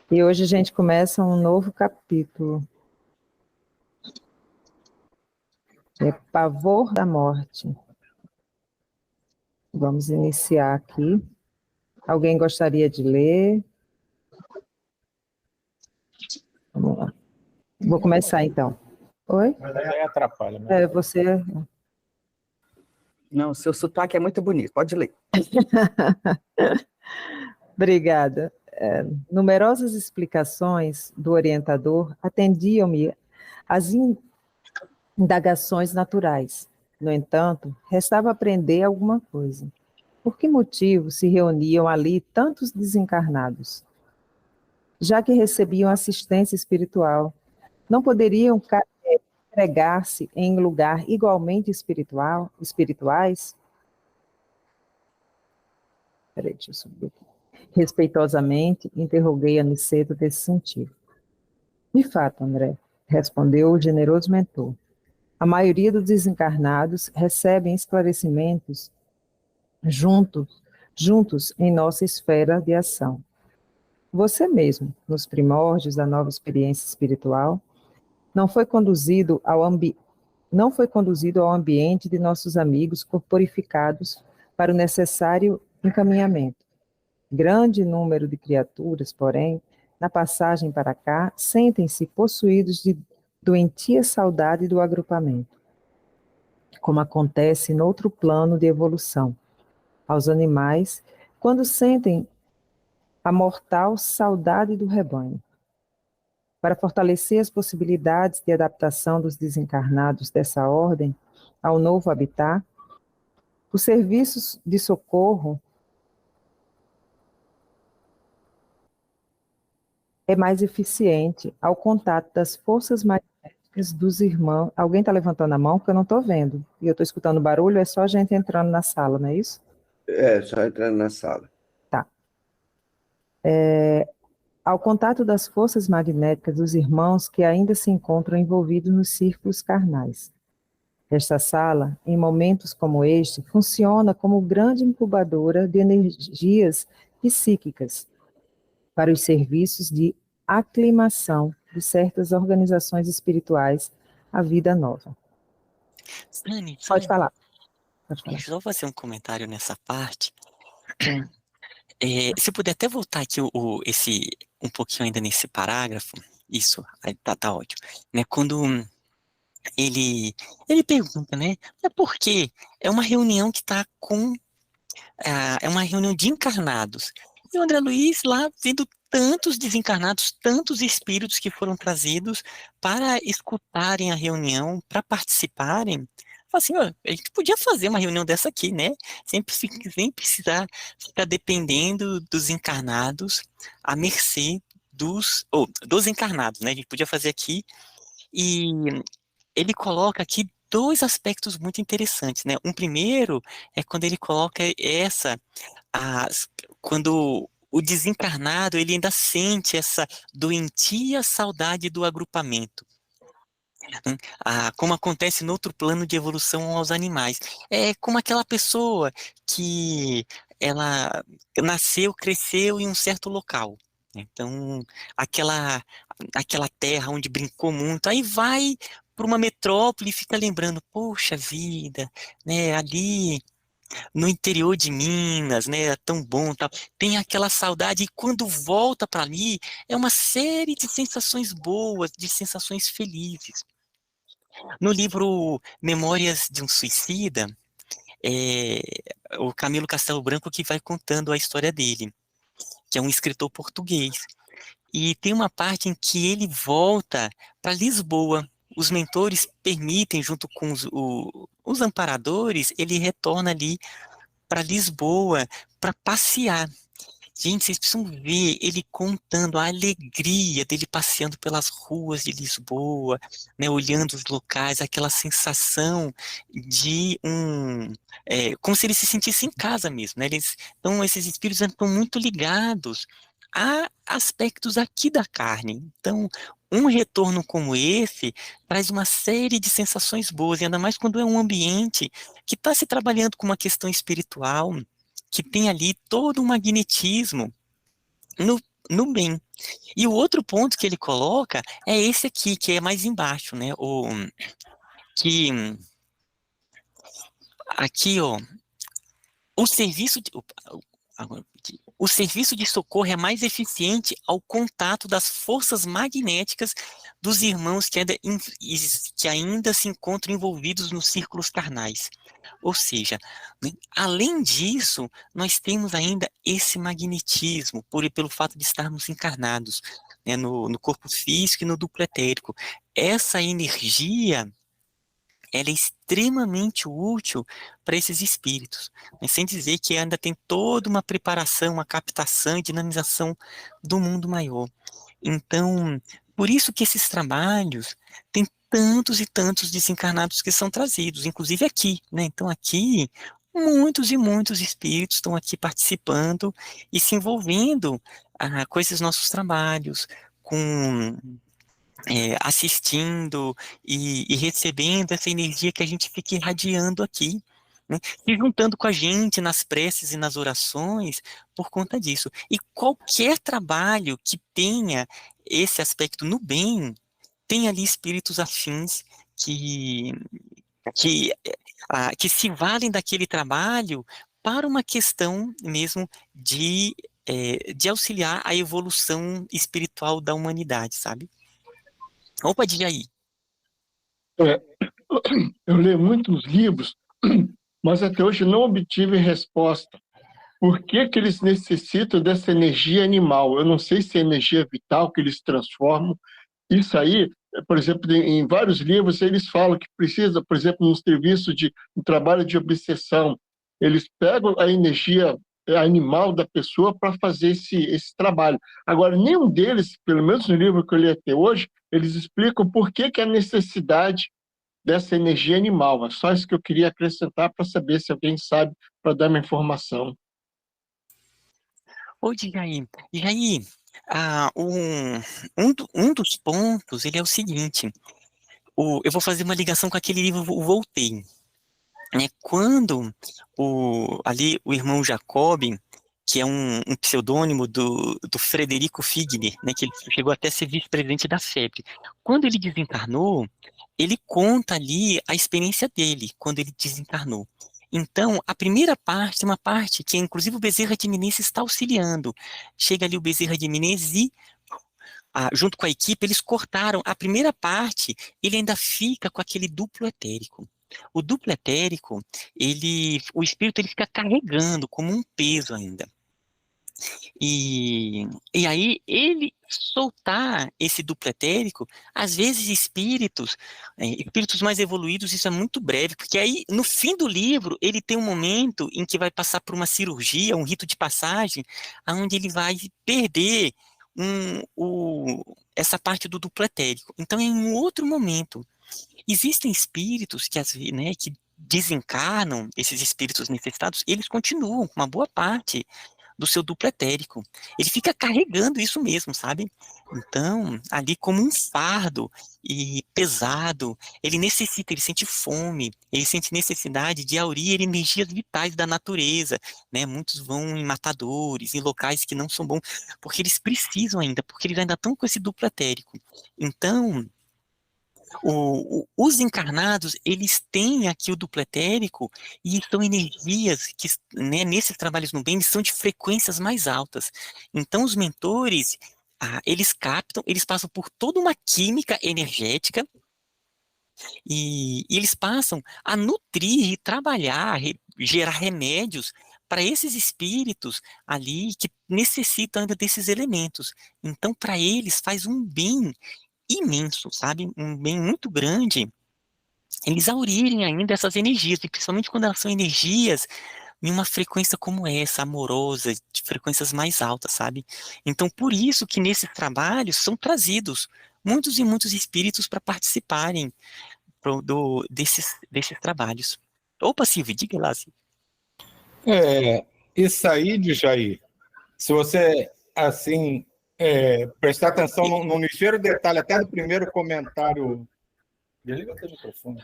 E hoje a gente começa um novo capítulo. É Pavor da Morte. Vamos iniciar aqui. Alguém gostaria de ler? Vamos lá. Vou começar então. Oi? Mas aí atrapalha, né? Você. Não, seu sotaque é muito bonito, pode ler. Obrigada. Numerosas explicações do orientador atendiam-me às indagações naturais. No entanto, restava aprender alguma coisa. Por que motivo se reuniam ali tantos desencarnados? Já que recebiam assistência espiritual, não poderiam congregar-se em lugar igualmente espirituais? Peraí, deixa eu subir aqui. Respeitosamente, interroguei Aniceto desse sentido. De fato, André, respondeu o generoso mentor. A maioria dos desencarnados recebem esclarecimentos juntos em nossa esfera de ação. Você mesmo, nos primórdios da nova experiência espiritual, não foi conduzido ao ambiente de nossos amigos corporificados para o necessário encaminhamento. Grande número de criaturas, porém, na passagem para cá, sentem-se possuídos de doentia saudade do agrupamento, como acontece noutro plano de evolução. Aos animais, quando sentem a mortal saudade do rebanho. Para fortalecer as possibilidades de adaptação dos desencarnados dessa ordem ao novo habitat, os serviços de socorro é mais eficiente ao contato das forças magnéticas dos irmãos. Alguém está levantando a mão porque eu não estou vendo. E eu estou escutando barulho, é só a gente entrando na sala, não é isso? Só entrando na sala. Tá. Ao contato das forças magnéticas dos irmãos que ainda se encontram envolvidos nos círculos carnais. Esta sala, em momentos como este, funciona como grande incubadora de energias psíquicas para os serviços de aclimação de certas organizações espirituais à vida nova. Sani, Pode falar. deixa eu só fazer um comentário nessa parte. Se puder até voltar aqui um pouquinho ainda nesse parágrafo, isso, aí tá ótimo. Né, quando ele pergunta, né, mas por quê? É uma reunião que está é uma reunião de encarnados. E o André Luiz lá vendo tantos desencarnados, tantos espíritos que foram trazidos para escutarem a reunião, para participarem. Fala assim, ó, a gente podia fazer uma reunião dessa aqui, né? Sem precisar ficar dependendo dos encarnados, à mercê dos encarnados, né? A gente podia fazer aqui. E ele coloca aqui dois aspectos muito interessantes, né? Um primeiro é quando ele coloca quando o desencarnado ele ainda sente essa doentia saudade do agrupamento. Como acontece no outro plano de evolução aos animais. É como aquela pessoa que ela nasceu, cresceu em um certo local. Então, aquela, aquela terra onde brincou muito, aí vai para uma metrópole e fica lembrando, poxa vida, né, ali no interior de Minas, né, é tão bom, tal. Tem aquela saudade e quando volta para ali, é uma série de sensações boas, de sensações felizes. No livro Memórias de um Suicida, é o Camilo Castelo Branco que vai contando a história dele, que é um escritor português. E tem uma parte em que ele volta para Lisboa. Os mentores permitem, junto com os amparadores, ele retorna ali para Lisboa para passear. Gente, vocês precisam ver ele contando a alegria dele passeando pelas ruas de Lisboa, né, olhando os locais, aquela sensação de como se ele se sentisse em casa mesmo, né? Então, esses espíritos estão muito ligados a aspectos aqui da carne. Então, um retorno como esse traz uma série de sensações boas, e ainda mais quando é um ambiente que está se trabalhando com uma questão espiritual, que tem ali todo um magnetismo no bem. E o outro ponto que ele coloca é esse aqui, que é mais embaixo, né? Que aqui, ó, o serviço de, opa, agora aqui. O serviço de socorro é mais eficiente ao contato das forças magnéticas dos irmãos que ainda se encontram envolvidos nos círculos carnais. Ou seja, né, além disso, nós temos ainda esse magnetismo, pelo fato de estarmos encarnados, né, no corpo físico e no duplo etérico. Essa energia, ela é extremamente útil para esses espíritos, né? Sem dizer que ainda tem toda uma preparação, uma captação e dinamização do mundo maior. Então, por isso que esses trabalhos têm tantos e tantos desencarnados que são trazidos, inclusive aqui, né? Então, aqui, muitos e muitos espíritos estão aqui participando e se envolvendo com esses nossos trabalhos, com assistindo e recebendo essa energia que a gente fica irradiando aqui, né? E juntando com a gente nas preces e nas orações por conta disso. E qualquer trabalho que tenha esse aspecto no bem, tem ali espíritos afins que, que, que se valem daquele trabalho para uma questão mesmo de auxiliar a evolução espiritual da humanidade, sabe? Opa, diga aí. É, eu leio muitos livros, mas até hoje não obtive resposta. Por que que eles necessitam dessa energia animal? Eu não sei se é energia vital que eles transformam. Isso aí, por exemplo, em vários livros eles falam que precisa, por exemplo, no trabalho de obsessão, eles pegam a energia animal da pessoa para fazer esse trabalho. Agora, nenhum deles, pelo menos no livro que eu li até hoje, eles explicam por que que a necessidade dessa energia animal. É só isso que eu queria acrescentar para saber se alguém sabe, para dar uma informação. Ô, Jair, Jair, um dos pontos, ele é o seguinte, eu vou fazer uma ligação com aquele livro, o Voltaire, né? Quando ali o irmão Jacob, que é um pseudônimo do Frederico Figner, né, que ele chegou até a ser vice-presidente da FEB. Quando ele desencarnou, ele conta ali a experiência dele, quando ele desencarnou. Então, a primeira parte, uma parte que inclusive o Bezerra de Menezes está auxiliando. Chega ali o Bezerra de Menezes e, junto com a equipe, eles cortaram. A primeira parte, ele ainda fica com aquele duplo etérico. O duplo etérico, o espírito ele fica carregando como um peso ainda. E aí, ele soltar esse duplo etérico, às vezes espíritos mais evoluídos, isso é muito breve, porque aí, no fim do livro, ele tem um momento em que vai passar por uma cirurgia, um rito de passagem, onde ele vai perder essa parte do duplo etérico. Então, é em um outro momento. Existem espíritos né, que desencarnam, esses espíritos necessitados, eles continuam com uma boa parte do seu duplo etérico. Ele fica carregando isso mesmo, sabe? Então, ali como um fardo e pesado, ele sente fome, ele sente necessidade de aurir energias vitais da natureza, né? Muitos vão em matadores, em locais que não são bons, porque eles precisam ainda, porque eles ainda estão com esse duplo etérico. Então, os encarnados, eles têm aqui o duplo etérico e são energias que, né, nesses trabalhos no bem, eles são de frequências mais altas. Então, os mentores, eles captam, eles passam por toda uma química energética e eles passam a nutrir e trabalhar, gerar remédios para esses espíritos ali que necessitam ainda desses elementos. Então, para eles, faz um bem imenso, sabe? Um bem muito grande, eles aurirem ainda essas energias, e principalmente quando elas são energias em uma frequência como essa, amorosa, de frequências mais altas, sabe? Então, por isso que nesses trabalhos são trazidos muitos e muitos espíritos para participarem desses trabalhos. Opa, Silvio, diga lá, Silvio. Isso aí, Jair, se você, assim, prestar atenção no ligeiro detalhe, até do primeiro comentário. Desliga o teu microfone.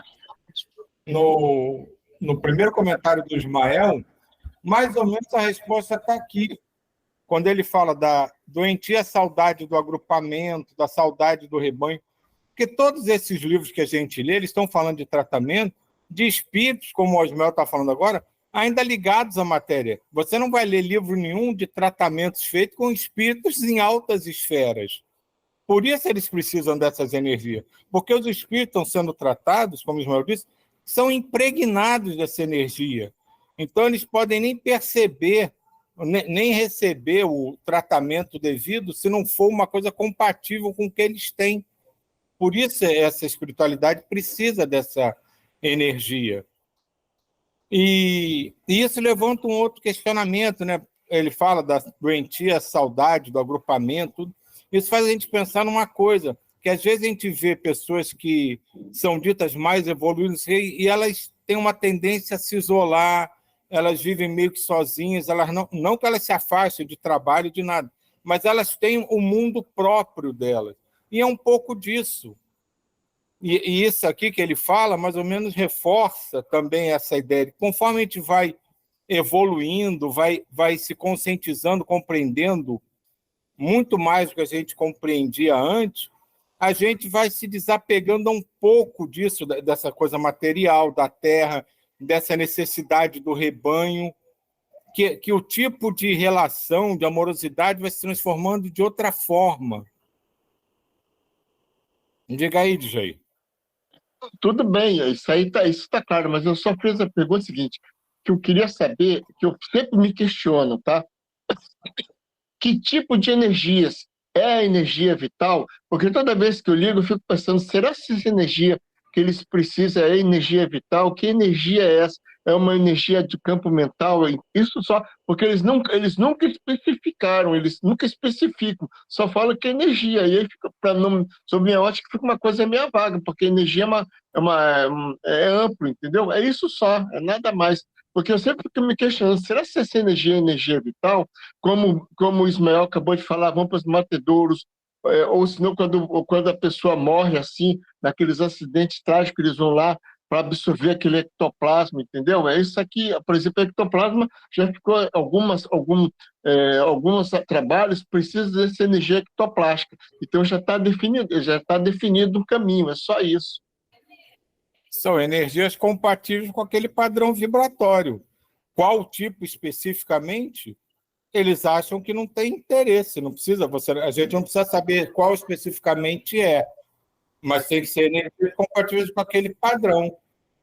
No primeiro comentário do Ismael, mais ou menos a resposta está aqui. quando ele fala da doentia saudade do agrupamento, da saudade do rebanho, porque todos esses livros que a gente lê, eles estão falando de tratamento de espíritos, como o Osmel está falando agora, ainda ligados à matéria. Você não vai ler livro nenhum de tratamentos feitos com espíritos em altas esferas. Por isso eles precisam dessas energias, porque os espíritos estão sendo tratados, como o Ismael disse, são impregnados dessa energia. Então, eles podem nem perceber, nem receber o tratamento devido se não for uma coisa compatível com o que eles têm. Por isso, essa espiritualidade precisa dessa energia. E isso levanta um outro questionamento, né? Ele fala da doentia, saudade, do agrupamento, tudo. Isso faz a gente pensar numa coisa, que às vezes a gente vê pessoas que são ditas mais evoluídas e elas têm uma tendência a se isolar, elas vivem meio que sozinhas, elas não que elas se afastem de trabalho, de nada, mas elas têm o mundo próprio delas. E é um pouco disso. E isso aqui que ele fala, mais ou menos, reforça também essa ideia de que conforme a gente vai evoluindo, vai se conscientizando, compreendendo muito mais do que a gente compreendia antes, a gente vai se desapegando um pouco disso, dessa coisa material, da terra, dessa necessidade do rebanho, que o tipo de relação, de amorosidade vai se transformando de outra forma. Diga aí, DJ. Tudo bem, isso está claro, mas eu só fiz a pergunta seguinte, que eu queria saber, que eu sempre me questiono, tá? Que tipo de energias é a energia vital? Porque toda vez que eu ligo, eu fico pensando, será que essa energia que eles precisam é energia vital? Que energia é essa? É uma energia de campo mental? Isso só, porque eles nunca especificaram, eles nunca especificam, só falam que é energia. E aí, sob minha ótica, fica uma coisa meio vaga, porque energia é amplo, entendeu? É isso só, é nada mais. Porque eu sempre fico me questionando, será que essa energia é energia vital? Como o Ismael acabou de falar, vão para os matedouros, ou senão quando a pessoa morre assim, naqueles acidentes trágicos, eles vão lá para absorver aquele ectoplasma, entendeu? É isso aqui, por exemplo, o ectoplasma já ficou, alguns trabalhos precisam dessa energia ectoplástica, então já está definido o caminho, é só isso. São energias compatíveis com aquele padrão vibratório. Qual tipo especificamente? Eles acham que não tem interesse, não precisa, a gente não precisa saber qual especificamente é, mas tem que ser energias compatíveis com aquele padrão.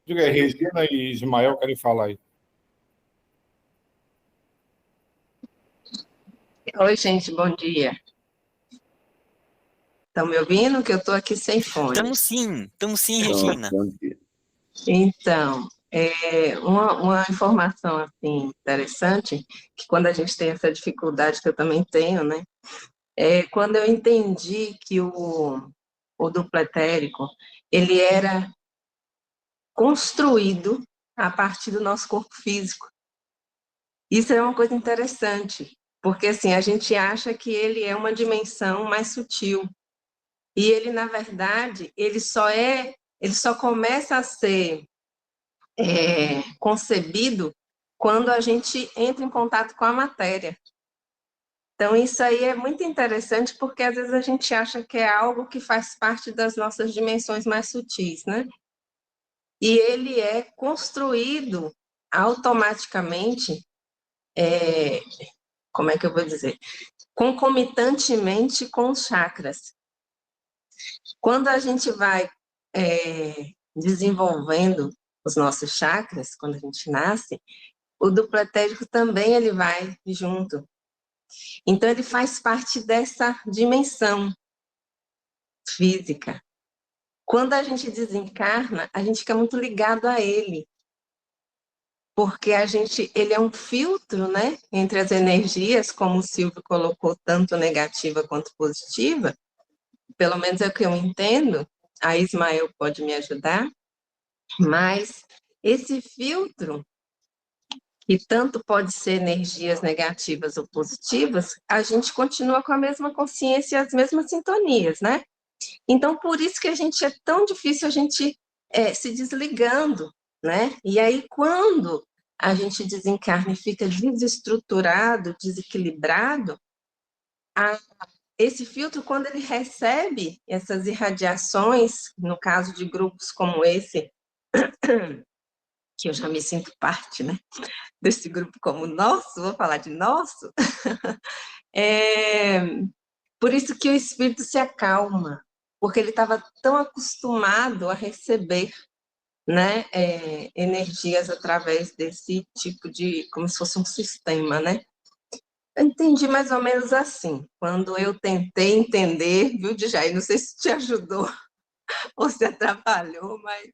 Diga aí, Regina e Ismael querem falar aí. Oi, gente, bom dia. Estão me ouvindo? Que eu estou aqui sem fone. Estamos sim, Regina. Então, uma informação assim, interessante, que quando a gente tem essa dificuldade, que eu também tenho, né? Quando eu entendi que o duplo etérico, ele era construído a partir do nosso corpo físico. Isso é uma coisa interessante, porque assim, a gente acha que ele é uma dimensão mais sutil. E ele, na verdade, ele só começa a ser concebido quando a gente entra em contato com a matéria. Então, isso aí é muito interessante, porque às vezes a gente acha que é algo que faz parte das nossas dimensões mais sutis, né? E ele é construído automaticamente, como é que eu vou dizer? Concomitantemente com os chakras. Quando a gente vai desenvolvendo os nossos chakras, quando a gente nasce, o duplo etérico também ele vai junto. Então, ele faz parte dessa dimensão física. Quando a gente desencarna, a gente fica muito ligado a ele, porque ele é um filtro, né, entre as energias, como o Silvio colocou, tanto negativa quanto positiva, pelo menos é o que eu entendo, a Ismael pode me ajudar, mas esse filtro, que tanto pode ser energias negativas ou positivas, a gente continua com a mesma consciência e as mesmas sintonias, né? Então, por isso que é tão difícil a gente se desligando, né? E aí, quando a gente desencarna e fica desestruturado, desequilibrado, esse filtro, quando ele recebe essas irradiações, no caso de grupos como esse, que eu já me sinto parte, né, desse grupo como nosso, vou falar de nosso, por isso que o espírito se acalma, porque ele estava tão acostumado a receber, né, energias através desse tipo de, como se fosse um sistema, né? Eu entendi mais ou menos assim, quando eu tentei entender, viu, Djaí? Não sei se te ajudou ou se atrapalhou, mas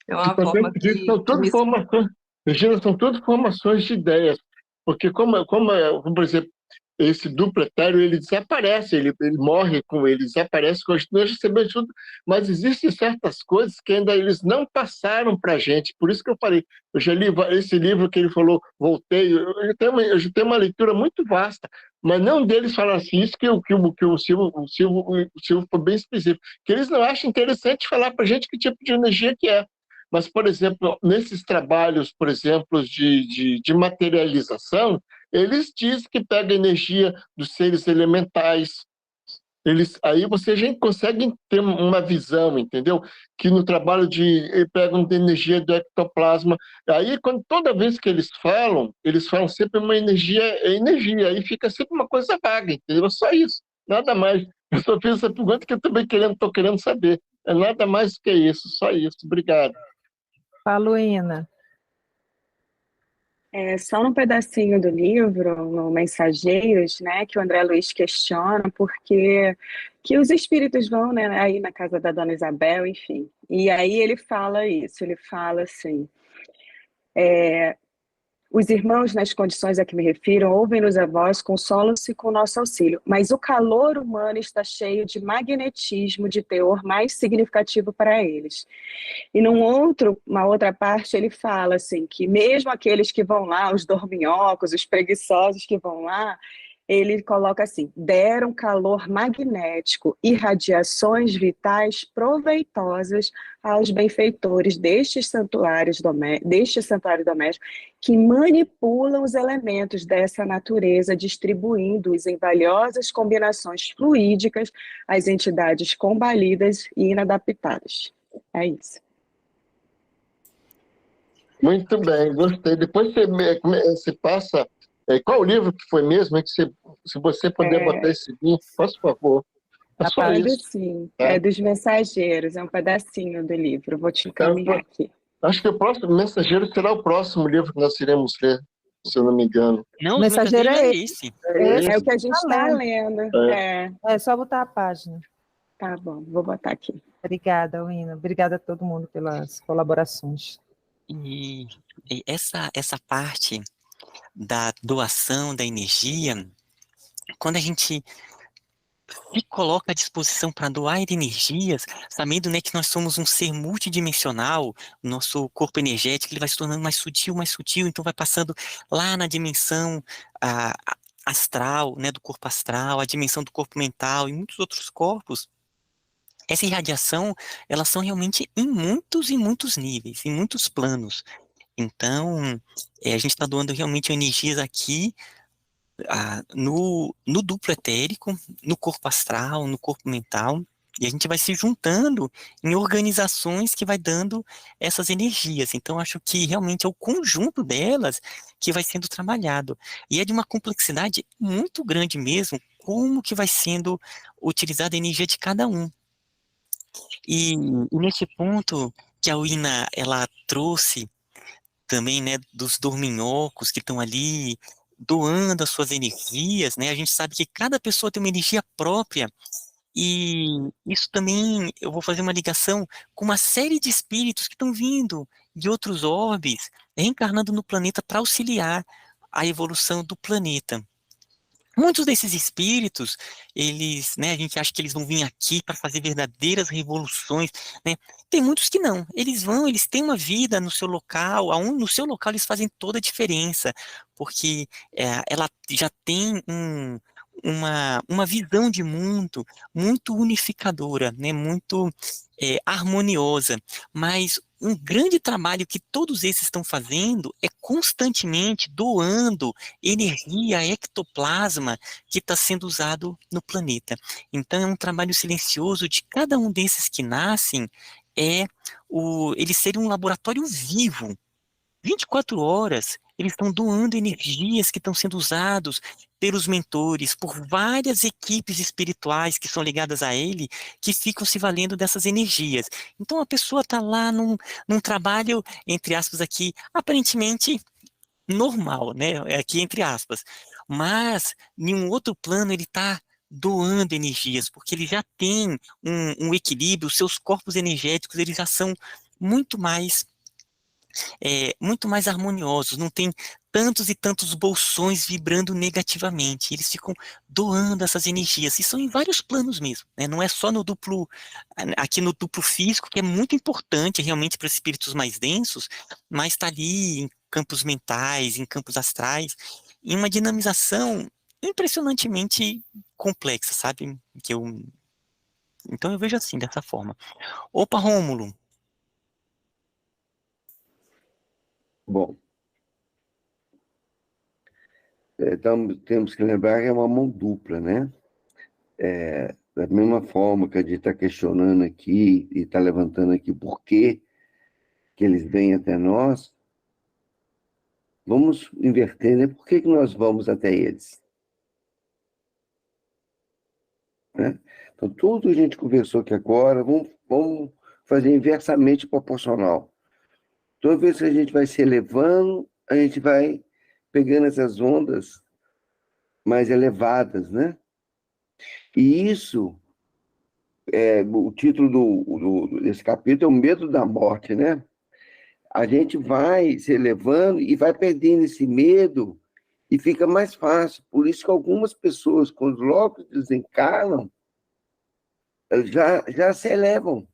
é uma forma que São tudo me... formações, Regina, são tudo formações de ideias, porque por exemplo, esse duplo etéreo, ele desaparece, ele morre com ele, desaparece, nós recebemos tudo, mas existem certas coisas que ainda eles não passaram para a gente, por isso que eu falei, eu já li esse livro que ele falou, Voltei, eu já tenho uma leitura muito vasta, mas não deles falar assim, isso que o Silvio foi bem específico, que eles não acham interessante falar para a gente que tipo de energia que é. Mas, por exemplo, nesses trabalhos, por exemplo, de materialização, eles dizem que pega energia dos seres elementais. Aí você já consegue ter uma visão, entendeu? Que no trabalho pegam de energia do ectoplasma. Aí, toda vez que eles falam sempre uma energia, aí fica sempre uma coisa vaga, entendeu? Só isso, nada mais. Eu só fiz essa pergunta que eu também estou querendo saber. É nada mais do que isso, só isso. Obrigado. Fala, Ina. Só num pedacinho do livro, no Mensageiros, né, que o André Luiz questiona porque que os espíritos vão, né, aí na casa da Dona Isabel, enfim. E aí ele fala isso, ele fala assim, os irmãos, nas condições a que me refiro, ouvem-nos a voz, consolam-se com nosso auxílio, mas o calor humano está cheio de magnetismo de teor mais significativo para eles. E uma outra parte, ele fala assim, que mesmo aqueles que vão lá, os dorminhocos, os preguiçosos que vão lá, ele coloca assim, deram calor magnético e radiações vitais proveitosas aos benfeitores deste santuário doméstico, que manipulam os elementos dessa natureza, distribuindo-os em valiosas combinações fluídicas às entidades combalidas e inadaptadas. É isso. Muito bem, gostei. Depois você passa... qual o livro que foi mesmo? Se você puder botar esse link, por favor. É só isso. Sim. É dos Mensageiros, é um pedacinho do livro. Vou te encaminhar aqui. Acho que o próximo Mensageiro será o próximo livro que nós iremos ler, se eu não me engano. Não, O o Mensageiro Mensageiro é é esse. É o que a gente está lendo. É só botar a página. Tá bom, vou botar aqui. Obrigada, Ina. Obrigada a todo mundo pelas colaborações. E essa parte da doação da energia, quando a gente se coloca à disposição para doar energias, sabendo, né, que nós somos um ser multidimensional, o nosso corpo energético ele vai se tornando mais sutil, então vai passando lá na dimensão astral, né, do corpo astral, a dimensão do corpo mental e muitos outros corpos. Essa irradiação, elas são realmente em muitos níveis, em muitos planos. Então, a gente está doando realmente energias aqui, no duplo etérico, no corpo astral, no corpo mental, e a gente vai se juntando em organizações que vai dando essas energias. Então, acho que realmente é o conjunto delas que vai sendo trabalhado. E é de uma complexidade muito grande mesmo, como que vai sendo utilizada a energia de cada um. E nesse ponto que a Ina, ela trouxe também, né, dos dorminhocos que estão ali doando as suas energias, né, a gente sabe que cada pessoa tem uma energia própria, e isso também, eu vou fazer uma ligação com uma série de espíritos que estão vindo de outros orbes, reencarnando no planeta para auxiliar a evolução do planeta. Muitos desses espíritos, eles, né, a gente acha que eles vão vir aqui para fazer verdadeiras revoluções, né? Tem muitos que não. Eles têm uma vida no seu local, no seu local eles fazem toda a diferença, porque ela já tem uma visão de mundo muito unificadora, né? Muito harmoniosa, mas um grande trabalho que todos esses estão fazendo é constantemente doando energia, ectoplasma que está sendo usado no planeta. Então é um trabalho silencioso de cada um desses que nascem, eles serem um laboratório vivo. 24 horas, eles estão doando energias que estão sendo usados pelos mentores, por várias equipes espirituais que são ligadas a ele, que ficam se valendo dessas energias. Então a pessoa está lá num trabalho, entre aspas aqui, aparentemente normal, né? Aqui entre aspas. Mas, em um outro plano, ele está doando energias, porque ele já tem um equilíbrio, os seus corpos energéticos, eles já são muito mais harmoniosos, não tem tantos e tantos bolsões vibrando negativamente, eles ficam doando essas energias, e são em vários planos mesmo, né? Não é só no duplo, aqui no duplo físico, que é muito importante realmente para espíritos mais densos, mas está ali em campos mentais, em campos astrais, em uma dinamização impressionantemente complexa, sabe? Então eu vejo assim, dessa forma. Opa, Rômulo. Bom, temos que lembrar que é uma mão dupla, né? Da mesma forma que a gente está questionando aqui e está levantando aqui por que eles vêm até nós, vamos inverter, né? Por que nós vamos até eles? Né? Então, tudo que a gente conversou aqui agora, vamos fazer inversamente proporcional. Toda vez que a gente vai se elevando, a gente vai pegando essas ondas mais elevadas, né? E isso, o título desse capítulo é o medo da morte, né? A gente vai se elevando e vai perdendo esse medo e fica mais fácil. Por isso que algumas pessoas, quando logo desencarnam, já se elevam,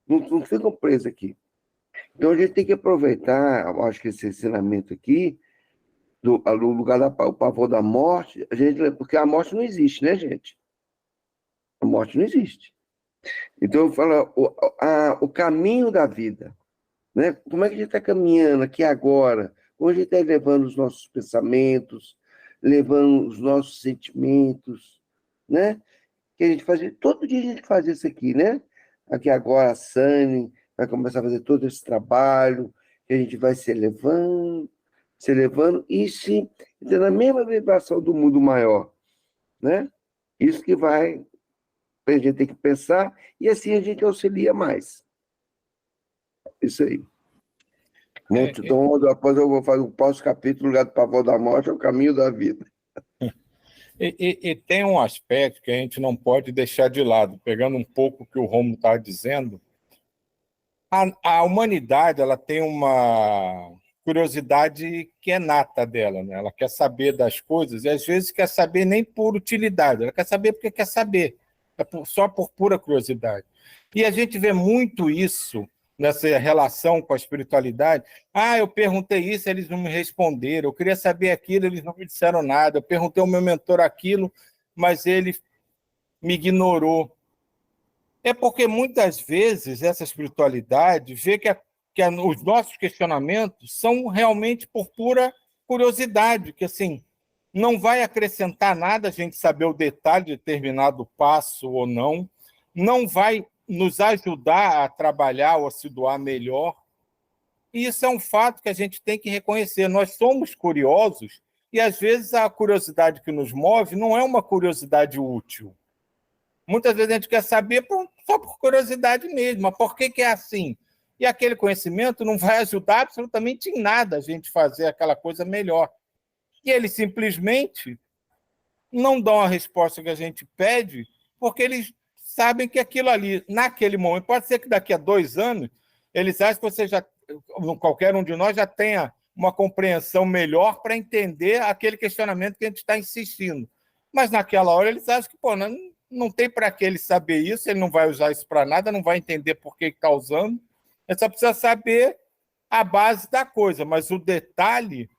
não ficam presas aqui. Então, a gente tem que aproveitar, eu acho que esse ensinamento aqui, do lugar do pavor da morte, porque a morte não existe, né, gente? A morte não existe. Então, eu falo o caminho da vida, né? Como é que a gente está caminhando aqui agora? Como a gente está levando os nossos pensamentos, levando os nossos sentimentos, né? Que a gente fazia, todo dia a gente faz isso aqui, né? Aqui agora a Sani vai começar a fazer todo esse trabalho, que a gente vai se elevando e se na mesma vibração do mundo maior, né? Isso que a gente tem que pensar, e assim a gente auxilia mais. Isso aí. Então, depois eu vou fazer o próximo capítulo, lugar do pavor da morte, é o caminho da vida. E tem um aspecto que a gente não pode deixar de lado, pegando um pouco o que o Romulo está dizendo. A humanidade, ela tem uma curiosidade que é nata dela, né? Ela quer saber das coisas e às vezes quer saber nem por utilidade, ela quer saber porque quer saber, só por pura curiosidade. E a gente vê muito isso nessa relação com a espiritualidade. Eu perguntei isso, eles não me responderam, eu queria saber aquilo, eles não me disseram nada, eu perguntei ao meu mentor aquilo, mas ele me ignorou. É porque muitas vezes essa espiritualidade vê que os nossos questionamentos são realmente por pura curiosidade, que assim, não vai acrescentar nada a gente saber o detalhe de determinado passo ou não, não vai nos ajudar a trabalhar ou a se doar melhor. E isso é um fato que a gente tem que reconhecer. Nós somos curiosos e, às vezes, a curiosidade que nos move não é uma curiosidade útil. Muitas vezes a gente quer saber só por curiosidade mesmo, mas por que é assim? E aquele conhecimento não vai ajudar absolutamente em nada a gente fazer aquela coisa melhor. E eles simplesmente não dão a resposta que a gente pede, porque eles sabem que aquilo ali, naquele momento, pode ser que daqui a 2 anos, eles acham que qualquer um de nós já tenha uma compreensão melhor para entender aquele questionamento que a gente está insistindo. Mas naquela hora eles acham que não tem para que ele saber isso, ele não vai usar isso para nada, não vai entender por que está usando, ele só precisa saber a base da coisa, mas o detalhe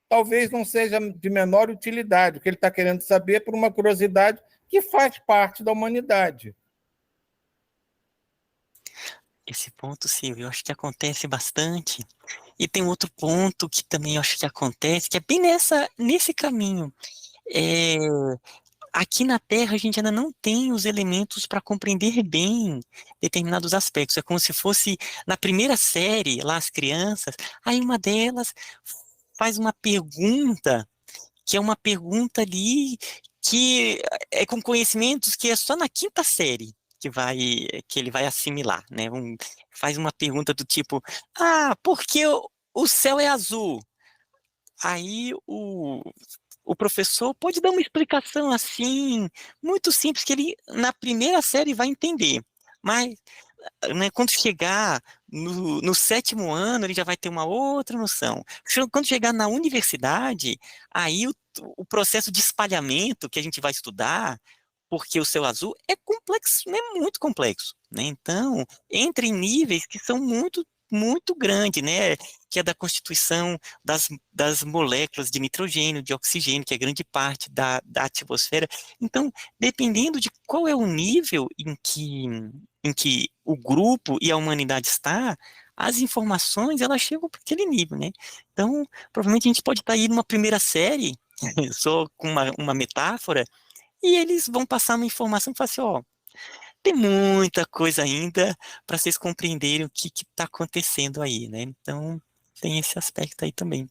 talvez não seja de menor utilidade. O que ele está querendo saber é por uma curiosidade que faz parte da humanidade. Esse ponto, Silvio, eu acho que acontece bastante. E tem outro ponto que também eu acho que acontece, que é bem nesse caminho. É, aqui na Terra a gente ainda não tem os elementos para compreender bem determinados aspectos. É como se fosse na primeira série, lá as crianças, aí uma delas faz uma pergunta, que é uma pergunta ali que é com conhecimentos que é só na quinta série que ele vai assimilar, né? Faz uma pergunta do tipo, por que o céu é azul? Aí o professor pode dar uma explicação assim, muito simples, que ele na primeira série vai entender. Mas, né, quando chegar no sétimo ano, ele já vai ter uma outra noção. Quando chegar na universidade, aí o processo de espalhamento que a gente vai estudar, porque o céu azul é complexo, é muito complexo, né? Então, entra em níveis que são muito grandes, né? Que é da constituição das moléculas de nitrogênio, de oxigênio, que é grande parte da atmosfera. Então, dependendo de qual é o nível em que o grupo e a humanidade está, as informações, elas chegam para aquele nível, né? Então, provavelmente a gente pode estar aí numa primeira série, só com uma metáfora, e eles vão passar uma informação que fala assim, ó, tem muita coisa ainda para vocês compreenderem o que está acontecendo aí, né? Então, tem esse aspecto aí também.